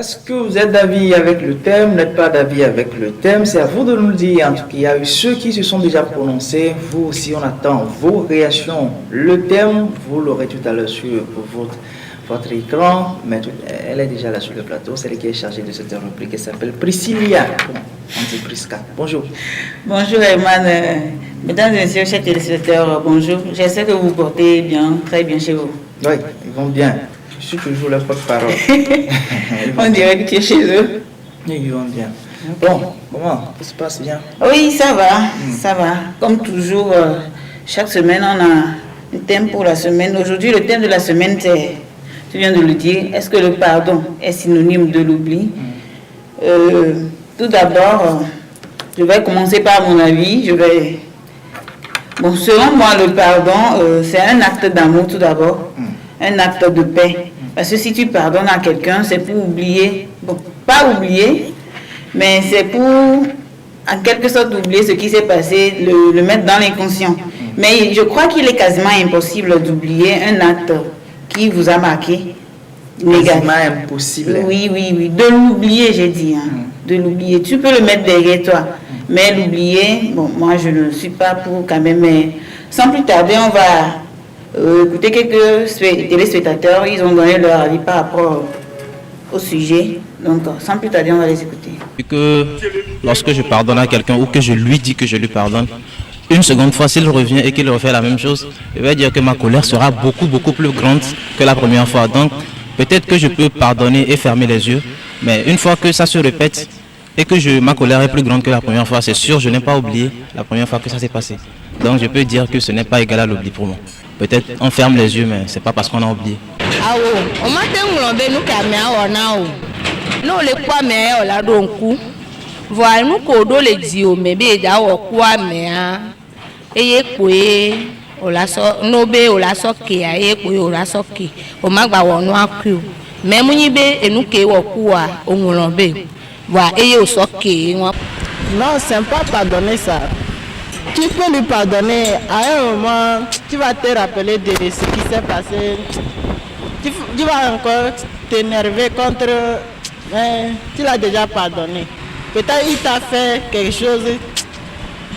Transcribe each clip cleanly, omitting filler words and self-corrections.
Est-ce que vous êtes d'avis avec le thème, n'êtes pas d'avis avec le thème? C'est à vous de nous le dire. En tout cas, il y a eu ceux qui se sont déjà prononcés. Vous aussi, on attend vos réactions. Le thème, vous l'aurez tout à l'heure sur votre écran, mais elle est déjà là sur le plateau. C'est elle qui est chargée de cette rubrique. Elle s'appelle Priscilla. Bon, on dit Prisca. Bonjour. Bonjour Herman. Mesdames et messieurs, chers téléspectateurs, bonjour. J'espère que vous vous portez bien, très bien chez vous. Oui, ils vont bien. Je suis toujours leur porte-parole. On dirait que tu es chez eux. Ils vont bien. Bon, comment ça se passe bien? Oui, ça va, ça va. Comme toujours, chaque semaine, on a un thème pour la semaine. Aujourd'hui, le thème de la semaine, c'est, tu viens de le dire, est-ce que le pardon est synonyme de l'oubli? Tout d'abord, je vais commencer par mon avis. Bon, selon moi, le pardon, c'est un acte d'amour tout d'abord, un acte de paix. Parce que si tu pardonnes à quelqu'un, c'est pour oublier, bon, pas oublier, mais c'est pour, en quelque sorte, oublier ce qui s'est passé, le mettre dans l'inconscient. Mais je crois qu'il est quasiment impossible d'oublier un acte qui vous a marqué. Quasiment impossible. Oui, de l'oublier, j'ai dit, de l'oublier. Tu peux le mettre derrière toi, mais l'oublier, bon, moi je ne suis pas pour quand même, mais sans plus tarder, on va écouter quelques téléspectateurs, ils ont donné leur avis par rapport au sujet. Donc, sans plus tarder, on va les écouter. Que lorsque je pardonne à quelqu'un ou que je lui dis que je lui pardonne, une seconde fois, s'il revient et qu'il refait la même chose, je vais dire que ma colère sera beaucoup plus grande que la première fois. Donc, peut-être que je peux pardonner et fermer les yeux, mais une fois que ça se répète et que ma colère est plus grande que la première fois, c'est sûr, je n'ai pas oublié la première fois que ça s'est passé. Donc, je peux dire que ce n'est pas égal à l'oubli pour moi. Peut-être on ferme les yeux, mais c'est pas parce qu'on a oublié. Ah oui, on m'a dit que nous avons nous les quoi mais on l'a donc coup. Voilà nous codo les dios mais bien d'avoir quoi mais et quoi on l'a so nobe on l'a so qui a et quoi on l'a so qui on m'a pas on a cru mais mon ybe et nous qui on quoi on l'ombe voilà et on so qui non c'est pas pardonner ça. Tu peux lui pardonner, à un moment, tu vas te rappeler de ce qui s'est passé. Tu vas encore t'énerver contre... Mais tu l'as déjà pardonné. Peut-être qu'il t'a fait quelque chose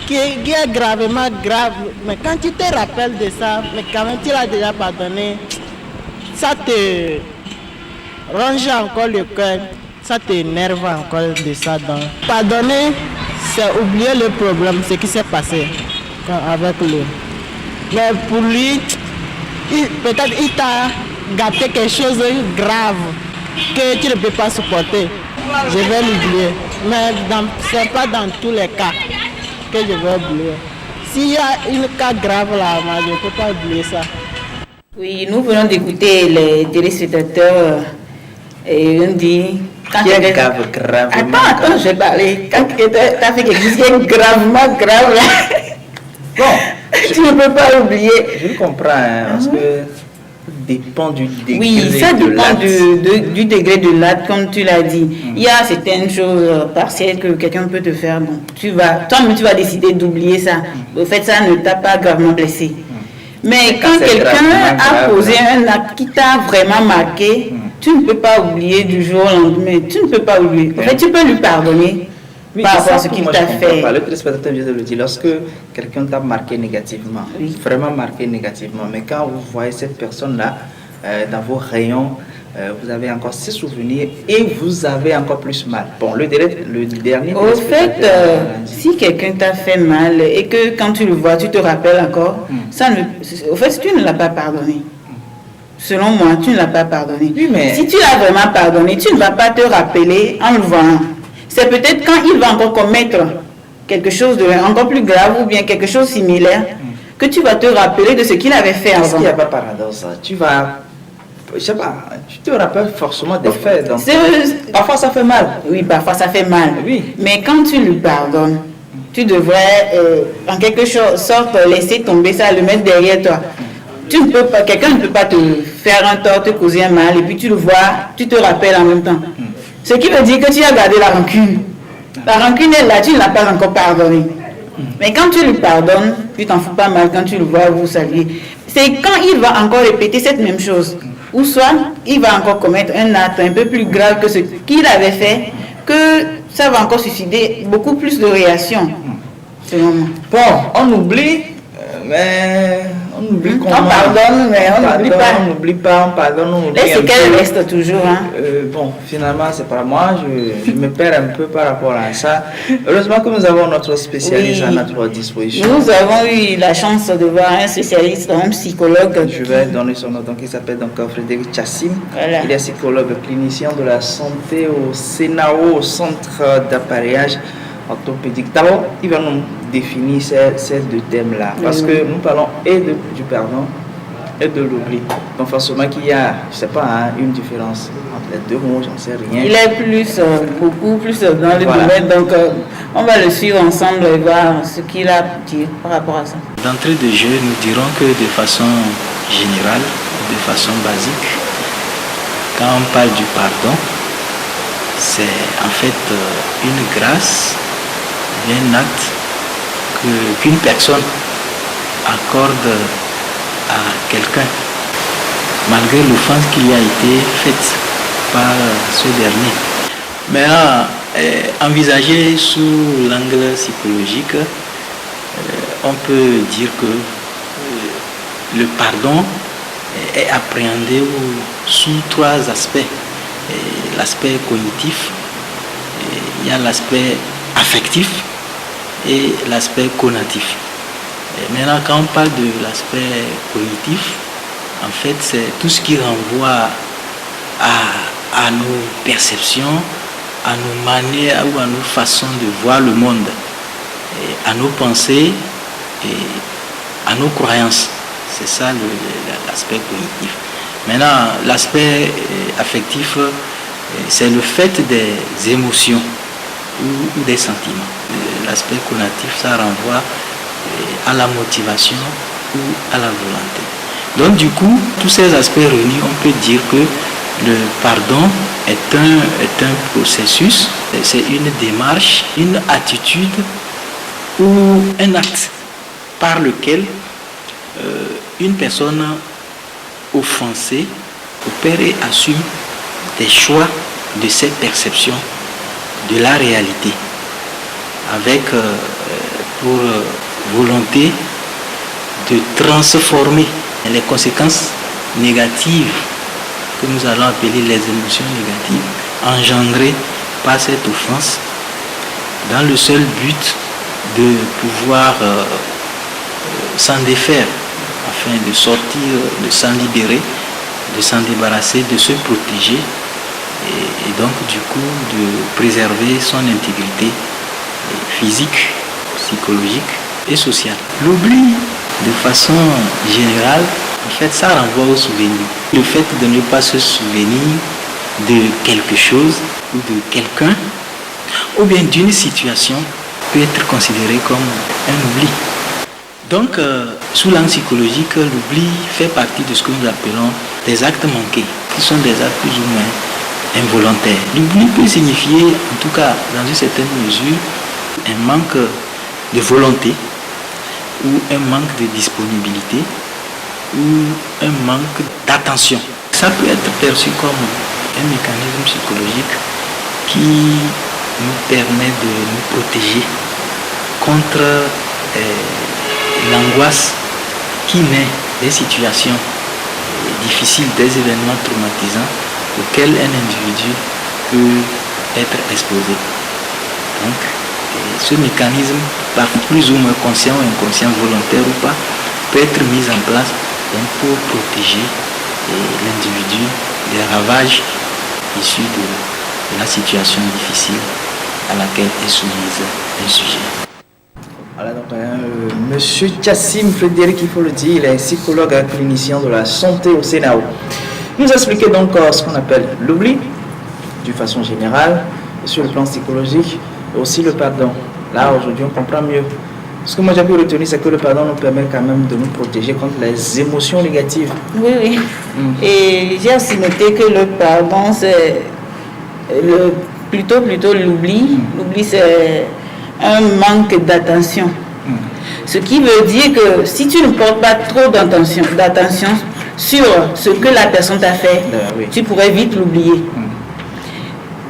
qui est gravement grave. Mais quand tu te rappelles de ça, mais quand même tu l'as déjà pardonné, ça te range encore le cœur, ça t'énerve encore de ça. Donc, pardonner, c'est oublier le problème, ce qui s'est passé avec lui. Mais pour lui, peut-être il t'a gâté quelque chose de grave que tu ne peux pas supporter. Je vais l'oublier. Mais ce n'est pas dans tous les cas que je vais oublier. S'il y a un cas grave là, moi, je ne peux pas oublier ça. Oui, nous venons d'écouter les téléspectateurs et on dit... Gravement Attends, je vais parler. Quand tu as fait quelque chose qui est gravement grave là, bon, tu ne peux pas oublier. Je le comprends, parce que ça dépend du degré. Oui, ça dépend du degré de l'acte, comme tu l'as dit. Il y a certaines choses partielles que quelqu'un peut te faire. Bon, tu vas décider d'oublier ça. Au fait, ça ne t'a pas gravement blessé. Mais quand quelqu'un a posé un acte qui t'a vraiment marqué, tu ne peux pas oublier du jour au lendemain. Tu ne peux pas oublier. En fait, tu peux lui pardonner par rapport à ce qu'il t'a fait. Le téléspectateur vient de le dire. Lorsque quelqu'un t'a marqué négativement, vraiment marqué négativement, mais quand vous voyez cette personne-là dans vos rayons, vous avez encore ses souvenirs et vous avez encore plus mal. Bon, le dernier... Au fait, si quelqu'un t'a fait mal et que quand tu le vois, tu te rappelles encore, au fait, tu ne l'as pas pardonné. Selon moi, tu ne l'as pas pardonné. Oui, mais... Si tu l'as vraiment pardonné, tu ne vas pas te rappeler en le voyant. C'est peut-être quand il va encore commettre quelque chose de encore plus grave ou bien quelque chose de similaire que tu vas te rappeler de ce qu'il avait fait avant. Est-ce qu'il n'y a pas paradoxe? Tu vas... Je sais pas, tu te rappelles forcément des faits. Donc, parfois ça fait mal. Oui, parfois ça fait mal. Oui. Mais quand tu lui pardonnes, tu devrais en quelque sorte laisser tomber ça, le mettre derrière toi. Tu ne peux pas, quelqu'un ne peut pas te faire un tort, te causer un mal, et puis tu le vois, tu te rappelles en même temps. Ce qui veut dire que tu as gardé la rancune. La rancune est là, tu ne l'as pas encore pardonné. Mais quand tu lui pardonnes, tu t'en fous pas mal quand tu le vois, vous saluez. C'est quand il va encore répéter cette même chose, ou soit il va encore commettre un acte un peu plus grave que ce qu'il avait fait, que ça va encore susciter beaucoup plus de réactions, selon moi. Bon, on oublie, mais on oublie comment... On pardonne, mais on n'oublie pas. On n'oublie pas, on pardonne, on oublie. Les séquelles restent toujours. Bon, finalement, c'est pas moi, je me perds un peu par rapport à ça. Heureusement que nous avons notre spécialiste à notre disposition. Nous avons eu la chance de voir un spécialiste, un psychologue. Je vais donner son nom, donc il s'appelle donc Frédéric Chassim. Voilà. Il est psychologue clinicien de la santé au CENAO, au Centre d'appareillage orthopédique. D'abord, il va nous définir ces deux thèmes-là, parce que nous parlons du pardon et de l'oubli. Donc forcément qu'il y a, je ne sais pas, une différence entre les deux mots, j'en sais rien. Il est beaucoup plus dans le domaine, donc on va le suivre ensemble et voir ce qu'il a dit par rapport à ça. D'entrée de jeu, nous dirons que de façon générale, de façon basique, quand on parle du pardon, c'est en fait une grâce, un acte qu'une personne accorde à quelqu'un, malgré l'offense qui lui a été faite par ce dernier. Maintenant, envisagé sous l'angle psychologique, on peut dire que le pardon est appréhendé sous trois aspects. L'aspect cognitif, il y a l'aspect affectif et l'aspect connatif. Maintenant, quand on parle de l'aspect cognitif, en fait, c'est tout ce qui renvoie à nos perceptions, à nos manières ou à nos façons de voir le monde, à nos pensées et à nos croyances. C'est ça l'aspect cognitif. Maintenant, l'aspect affectif, c'est le fait des émotions ou des sentiments. L'aspect connatif, ça renvoie à la motivation ou à la volonté. Donc du coup, tous ces aspects réunis, on peut dire que le pardon est un processus, c'est une démarche, une attitude ou un acte par lequel une personne offensée opère et assume des choix de ses perceptions de la réalité, avec pour volonté de transformer les conséquences négatives que nous allons appeler les émotions négatives engendrées par cette offense, dans le seul but de pouvoir s'en défaire, afin de sortir, de s'en libérer, de s'en débarrasser, de se protéger et donc du coup de préserver son intégrité physique, psychologique et sociale. L'oubli, de façon générale, en fait, ça renvoie au souvenir. Le fait de ne pas se souvenir de quelque chose ou de quelqu'un, ou bien d'une situation, peut être considéré comme un oubli. Donc, sous l'angle psychologique, l'oubli fait partie de ce que nous appelons des actes manqués, qui sont des actes plus ou moins involontaires. L'oubli peut signifier, en tout cas dans une certaine mesure, un manque de volonté, ou un manque de disponibilité, ou un manque d'attention. Ça peut être perçu comme un mécanisme psychologique qui nous permet de nous protéger contre l'angoisse qui naît des situations difficiles, des événements traumatisants auxquels un individu peut être exposé. Donc, ce mécanisme, plus ou moins conscient ou inconscient, volontaire ou pas, peut être mis en place pour protéger l'individu des ravages issus de la situation difficile à laquelle est soumise un sujet. Voilà, donc, Monsieur Chassim Frédéric, il faut le dire, il est psychologue et clinicien de la santé au CENAO. Il nous expliquait donc ce qu'on appelle l'oubli, d'une façon générale, sur le plan psychologique, et aussi le pardon. Là, aujourd'hui, on comprend mieux. Ce que moi j'ai pu retenir, c'est que le pardon nous permet quand même de nous protéger contre les émotions négatives. Oui, oui. Et j'ai aussi noté que le pardon, c'est plutôt l'oubli. L'oubli, c'est un manque d'attention. Ce qui veut dire que si tu ne portes pas trop d'attention sur ce que la personne t'a fait, Oui. tu pourrais vite l'oublier.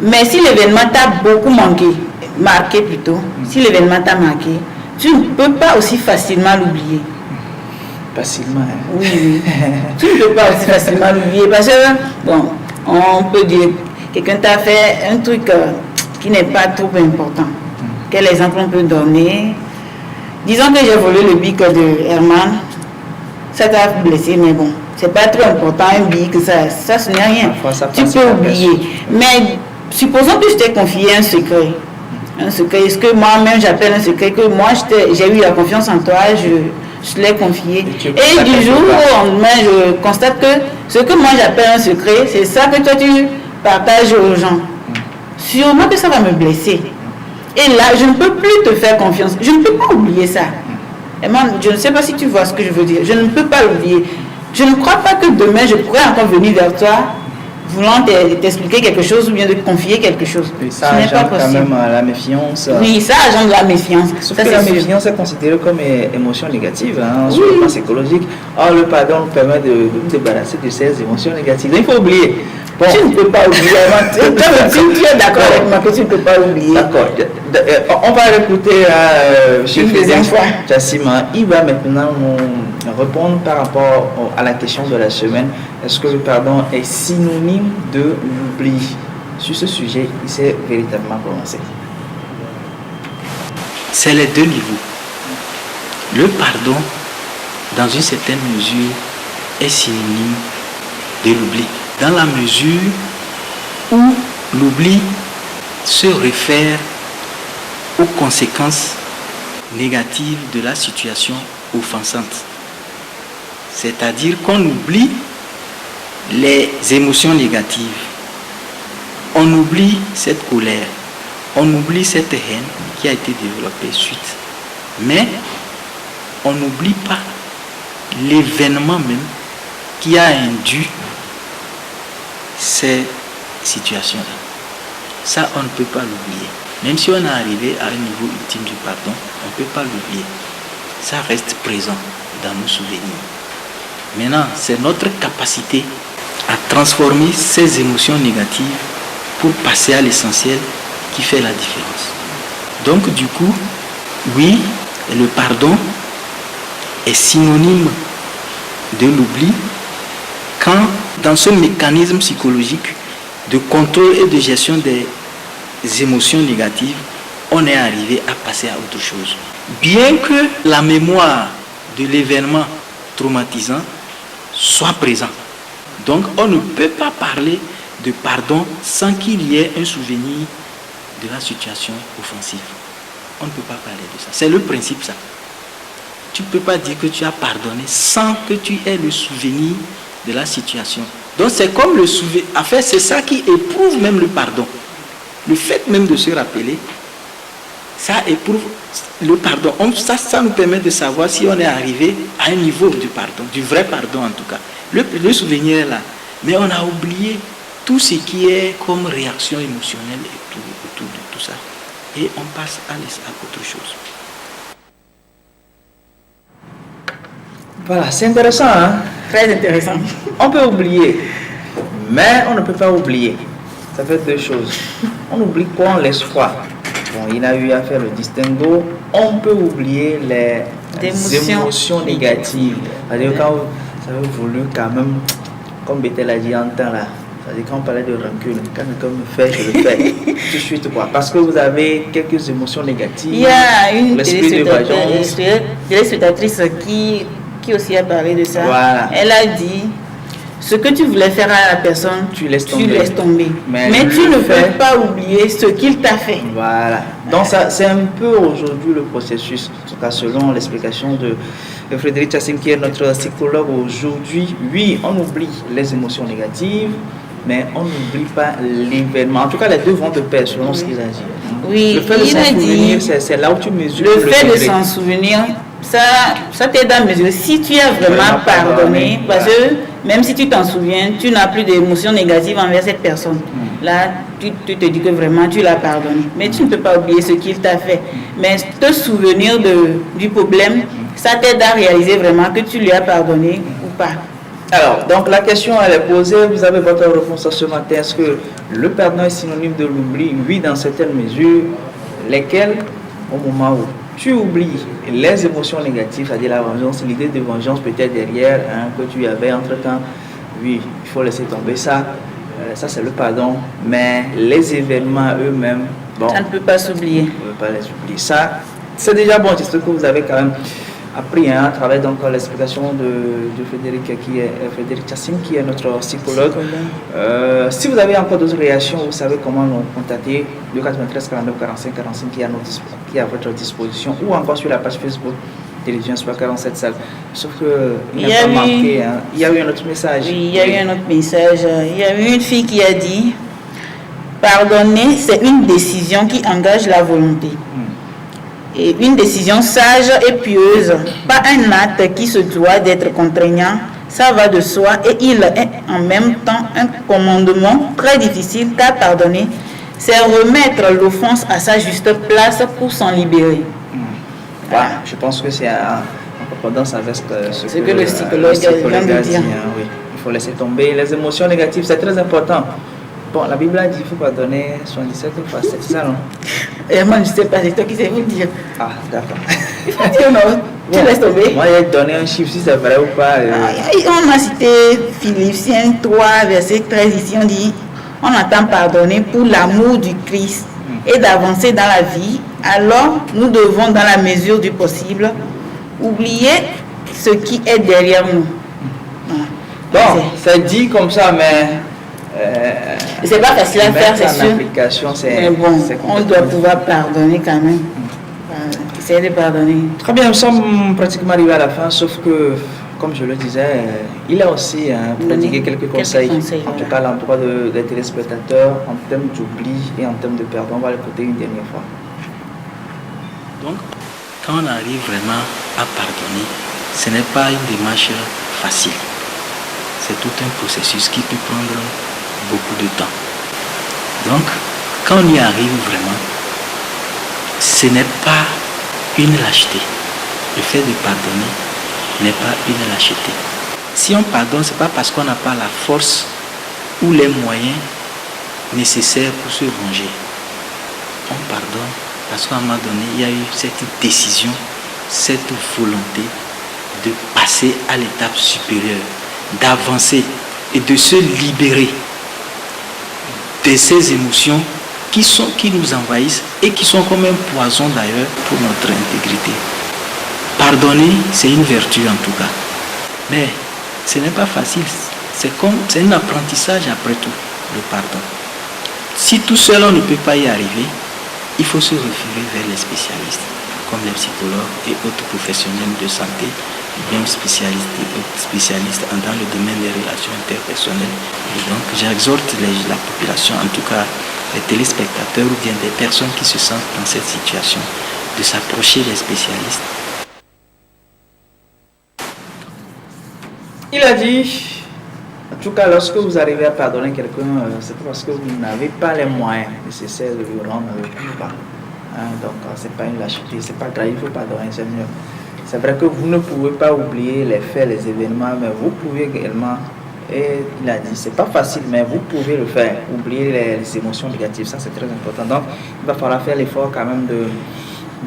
Mais si l'événement t'a beaucoup marqué plutôt, si l'événement t'a marqué, tu ne peux pas aussi facilement l'oublier. Facilement. Hein? Oui. Tu ne peux pas aussi facilement l'oublier parce que, bon, on peut dire, quelqu'un t'a fait un truc qui n'est pas trop important. Quel exemple on peut donner? Disons que j'ai volé le bic de Herman. Ça t'a blessé, mais bon, c'est pas trop important, un bic, ça ce n'est rien. Tu peux oublier. Mais supposons que je t'ai confié un secret. Est-ce que moi-même j'appelle un secret que moi j'ai eu la confiance en toi, je l'ai confié. Et du jour au lendemain, je constate que ce que moi j'appelle un secret, c'est ça que toi tu partages aux gens. Sûrement que ça va me blesser. Et là, je ne peux plus te faire confiance. Je ne peux pas oublier ça. Et moi, je ne sais pas si tu vois ce que je veux dire. Je ne peux pas l'oublier. Je ne crois pas que demain, je pourrais encore venir vers toi voulant t'expliquer quelque chose ou bien de te confier quelque chose. Et ça engendre quand même la méfiance. Oui, ça engendre la méfiance. Sauf que la méfiance est considérée comme émotion négative, hein, sur le plan psychologique. Or, le pardon nous permet de nous débarrasser de ces émotions négatives. Il faut oublier. Bon. Tu ne peux pas oublier. Tu es d'accord avec moi que tu ne peux pas oublier. D'accord. On va écouter M. Frédéric Jassima. Il va maintenant nous répondre par rapport à la question de la semaine. Est-ce que le pardon est synonyme de l'oubli? Sur ce sujet, il s'est véritablement prononcé. C'est les deux niveaux. Le pardon, dans une certaine mesure, est synonyme de l'oubli. Dans la mesure où l'oubli se réfère aux conséquences négatives de la situation offensante. C'est-à-dire qu'on oublie les émotions négatives. On oublie cette colère. On oublie cette haine qui a été développée suite. Mais on n'oublie pas l'événement même qui a induit ces situations-là. Ça, on ne peut pas l'oublier. Même si on est arrivé à un niveau ultime du pardon, on ne peut pas l'oublier. Ça reste présent dans nos souvenirs. Maintenant, c'est notre capacité à transformer ces émotions négatives pour passer à l'essentiel qui fait la différence. Donc, du coup, oui, le pardon est synonyme de l'oubli quand, dans ce mécanisme psychologique de contrôle et de gestion des émotions négatives, on est arrivé à passer à autre chose. Bien que la mémoire de l'événement traumatisant soit présente. Donc, on ne peut pas parler de pardon sans qu'il y ait un souvenir de la situation offensive. On ne peut pas parler de ça. C'est le principe, ça. Tu ne peux pas dire que tu as pardonné sans que tu aies le souvenir de la situation. Donc c'est comme le souvenir. En fait, c'est ça qui éprouve même le pardon. Le fait même de se rappeler, ça éprouve le pardon. Ça nous permet de savoir si on est arrivé à un niveau du pardon, du vrai pardon en tout cas. Le souvenir est là. Mais on a oublié tout ce qui est comme réaction émotionnelle et tout, autour de tout ça. Et on passe à autre chose. Voilà, c'est intéressant, hein? Très intéressant. On peut oublier, mais on ne peut pas oublier. Ça fait deux choses. On oublie quoi, on laisse froid. Bon, il a eu à faire le distinguo. On peut oublier les émotions négatives. C'est-à-dire quand vous avez voulu quand même, comme Bethel a dit en temps là, c'est-à-dire quand on parlait de rancune, quand quelqu'un me fait, je le fais tout de suite quoi. Parce que vous avez quelques émotions négatives. Il y a une téléspectatrice qui aussi a parlé de ça. Voilà. Elle a dit, ce que tu voulais faire à la personne, tu laisses tomber. Mais tu ne peux pas oublier ce qu'il t'a fait. Voilà. Donc ça, c'est un peu aujourd'hui le processus, en tout cas selon l'explication de Frédéric Jassima qui est notre psychologue aujourd'hui. Oui, on oublie les émotions négatives, mais on n'oublie pas l'événement. En tout cas, les deux vont de pair selon ce qu'il a dit. Oui, le fait de s'en souvenir, c'est là où tu mesures le fait de s'en souvenir. Ça t'aide à mesurer si tu as vraiment pardonné, parce que même si tu t'en souviens, tu n'as plus d'émotions négatives envers cette personne. Là, tu te dis que vraiment tu l'as pardonné. Mais tu ne peux pas oublier ce qu'il t'a fait. Mais te souvenir du problème, ça t'aide à réaliser vraiment que tu lui as pardonné ou pas. Alors, donc la question elle est posée, vous avez votre réponse à ce matin. Est-ce que le pardon est synonyme de l'oubli? Oui, dans certaines mesures, lesquelles, au moment où tu oublies les émotions négatives, c'est-à-dire la vengeance, l'idée de vengeance peut-être derrière, que tu avais entre-temps, oui, il faut laisser tomber ça. Ça, c'est le pardon. Mais les événements eux-mêmes, bon, Ça ne peut pas s'oublier. on ne peut pas les oublier. Ça, c'est déjà bon. J'espère que vous avez quand même appris à travers donc l'explication de Frédéric Chassim, qui est notre psychologue. Si vous avez encore d'autres réactions, vous savez comment nous contacter. Le 93 49 45 45 qui est à votre disposition, ou encore sur la page Facebook Télévision Sport 47 Salles. Sauf qu'il n'a pas marqué. Il y a eu un autre message. Oui, il y a eu un autre message. Il y a eu une fille qui a dit: pardonner, c'est une décision qui engage la volonté. Et une décision sage et pieuse, pas un acte qui se doit d'être contraignant, ça va de soi, et il est en même temps un commandement très difficile, car pardonner, c'est remettre l'offense à sa juste place pour s'en libérer. Voilà, je pense que c'est en concordance avec ce que le psychologue vient de dire. Oui. Il faut laisser tomber les émotions négatives, c'est très important. Bon, la Bible a dit qu'il faut pardonner 77 fois 7, c'est ça, non? Et moi, je ne sais pas, c'est toi qui sais vous dire. Ah, d'accord. Il faut dire non, tu laisses tomber. Moi, j'ai donné un chiffre, si c'est vrai ou pas. On a cité Philippiens 3, verset 13, ici on dit: on entend pardonner pour l'amour du Christ et d'avancer dans la vie. Alors, nous devons, dans la mesure du possible, oublier ce qui est derrière nous. Voilà. Bon, c'est dit comme ça, mais... c'est pas facile à faire, c'est sûr. Mais bon, on doit pouvoir pardonner quand même. Essayer de pardonner. Très bien, nous sommes pratiquement arrivés à la fin, sauf que, comme je le disais, il a aussi prodigué quelques conseils. En tout cas, à l'endroit des téléspectateurs, en termes d'oubli et en termes de pardon. On va l'écouter une dernière fois. Donc, quand on arrive vraiment à pardonner, ce n'est pas une démarche facile. C'est tout un processus qui peut prendre beaucoup de temps. Donc, quand on y arrive vraiment, ce n'est pas une lâcheté. Le fait de pardonner n'est pas une lâcheté. Si on pardonne, ce n'est pas parce qu'on n'a pas la force ou les moyens nécessaires pour se venger. On pardonne parce qu'à un moment donné, il y a eu cette décision, cette volonté de passer à l'étape supérieure, d'avancer et de se libérer de ces émotions qui nous envahissent et qui sont comme un poison d'ailleurs pour notre intégrité. Pardonner, c'est une vertu en tout cas. Mais ce n'est pas facile. C'est un apprentissage après tout, le pardon. Si tout seul on ne peut pas y arriver, il faut se référer vers les spécialistes, comme les psychologues et autres professionnels de santé, bien spécialistes dans le domaine des relations interpersonnelles. Et donc j'exhorte la population, en tout cas les téléspectateurs ou bien des personnes qui se sentent dans cette situation, de s'approcher des spécialistes. Il a dit, en tout cas, lorsque vous arrivez à pardonner quelqu'un, c'est parce que vous n'avez pas les moyens nécessaires de lui rendre pas. Donc, c'est pas une lâcheté, c'est pas grave, il faut pardonner, c'est mieux. C'est vrai que vous ne pouvez pas oublier les faits, les événements, mais vous pouvez également, et il a dit, c'est pas facile, mais vous pouvez le faire, oublier les émotions négatives, ça c'est très important. Donc, il va falloir faire l'effort quand même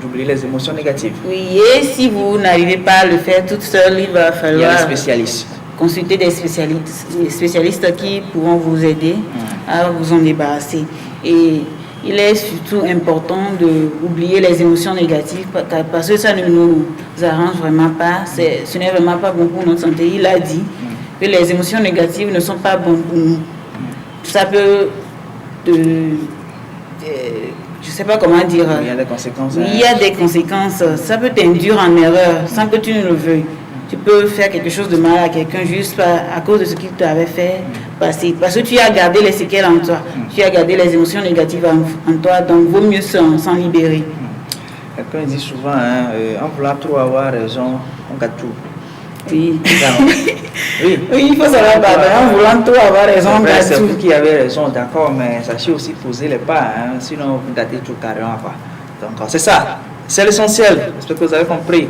d'oublier les émotions négatives. Oui, et si vous n'arrivez pas à le faire toute seule, il va falloir... Il y a des spécialistes. Consulter des spécialistes qui pourront vous aider à vous en débarrasser. Et il est surtout important d'oublier les émotions négatives parce que ça ne nous arrange vraiment pas. Ce n'est vraiment pas bon pour notre santé. Il a dit que les émotions négatives ne sont pas bonnes pour nous. Ça peut... je ne sais pas comment dire. Il y a des conséquences. Il y a des conséquences. Ça peut t'induire en erreur sans que tu ne le veuilles. Tu peux faire quelque chose de mal à quelqu'un juste à cause de ce qu'il t'avait fait passer. Parce que tu as gardé les séquelles en toi. Tu as gardé les émotions négatives en toi. Donc, il vaut mieux s'en libérer. Quelqu'un dit souvent, en voulant trop avoir raison, on gâte tout. Oui. Oui. Oui, il faut savoir pardonner. En voulant trop avoir raison, on gâte tout. C'est vous qui avez raison, d'accord, mais sachez aussi poser les pas. Sinon, vous gâtez tout carrément. Donc, c'est ça. C'est l'essentiel. J'espère que vous avez compris.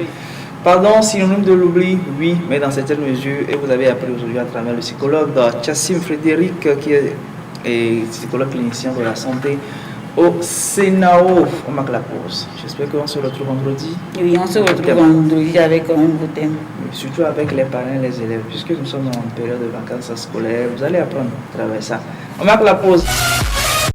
Pardon, synonyme de l'oubli, oui, mais dans certaines mesures, et vous avez appris aujourd'hui à travers le psychologue Chassim Frédéric, qui est psychologue clinicien de la santé au CENAO. On marque la pause. J'espère qu'on se retrouve vendredi. Oui, on se retrouve vendredi avec un nouveau thème. Surtout avec les parents et les élèves, puisque nous sommes en période de vacances scolaires, vous allez apprendre à travers ça. On marque la pause.